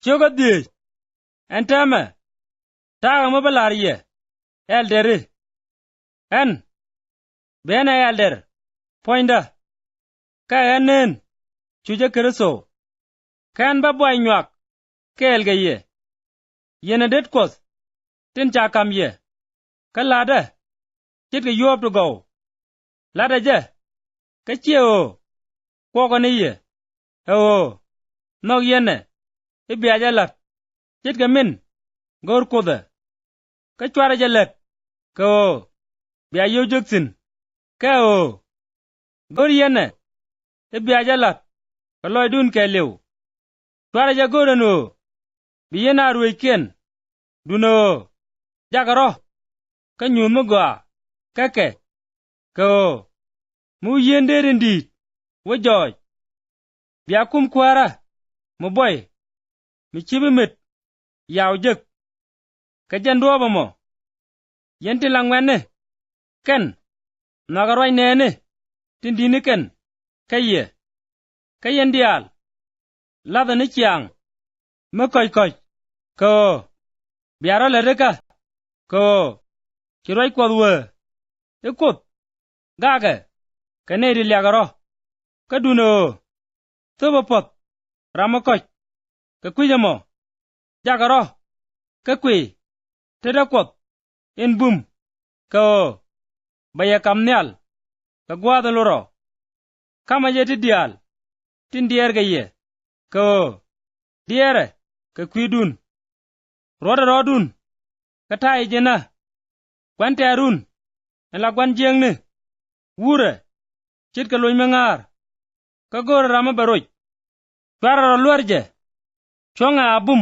choga di entama taga mabalariye elderi en bena elder poinda ka enen chuje kristo kan ba boy nyak kel gaye yene det kos tin cha kam ye kalada chit ga yob to go lada je ka chieo ko ko ne ye o no yene ibya jalat chit ga min gor koda ka chwara jalat ko bya yo joksin ka o gor yene ibya jalat ka loy dun ke lew chwara ja gorano bi yena ruiken duno jagaro ka nyumu gwa kake ko mu yendere ndi wo joy bya kum kwara mu boy mi chibi mit yaw jek ka jando ba mo yenti langwene ken nagaroy nene tindini ken kaye kayendial lada ni chiang me koy koy ko biara le reka ko kiroy kodwe ekot gaga kanedi lagaro kaduno tobopot ramakoch ka kwijamo jagaro ka kwi tedakot en bum ko baya kamnyal ka gwada loro kama yeti dial tin dier gaye ko diere ka kwidun roda rodun ka tai jena kwante arun la kwan jengne wure chit ka loy mangar ka gor rama baroj twara lorje chonga abum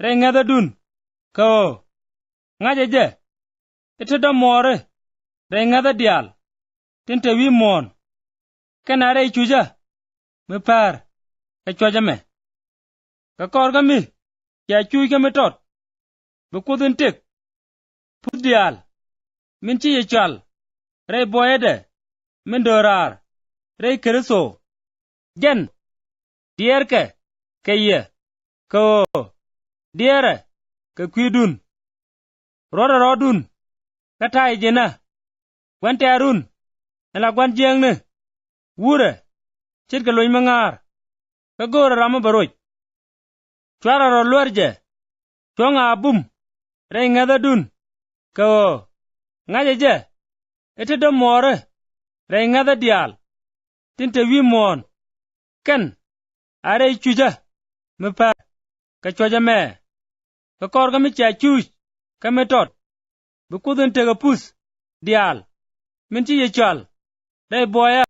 re ngada dun ko ngaje je ite do more re ngada dial tinte wi mon kana re chuja me par ka choja me ka korga mi ya chui ka metot bu kudin tek pudial min chi yechal re boyede min dorar re kristo gen dierke keye ko diere ka kwidun roda rodun katai jena kwante arun la kwan jengne wure chit ka loy mangar ka gora rama baroj twara ro lorje chonga abum re ngada dun ko ngaje je ete do more re ngada dial tinte wi mon ken are chuja me pa ka choja me ka korga mi cha chuj ka metot bu kudun tega pus dial min chi yechal re boya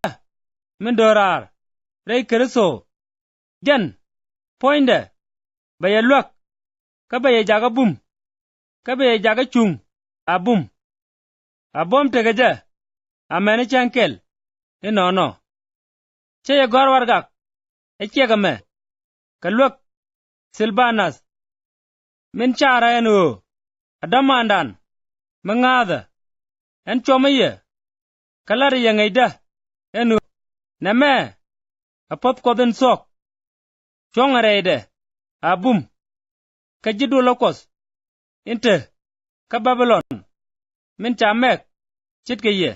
min dorar re kristo gen poinde baya luak ka baya jaga bum ka baya jaga chung abum abom tega ja amene chankel inono cheye gorwargak echega me ka luak silbanas min chara enu adamandan mangada en chomaye kalari yangaida enu name apop kodin sok chongarede abum ka jidu lokos inte ka babylon min chamek chitke ye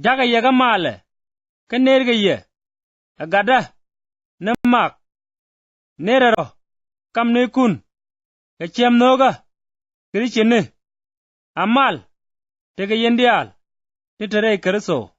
jaga yega male ka nerge ye agada nemak nerero kam ne kun ka chem noga krichene amal tege yendial titere kristo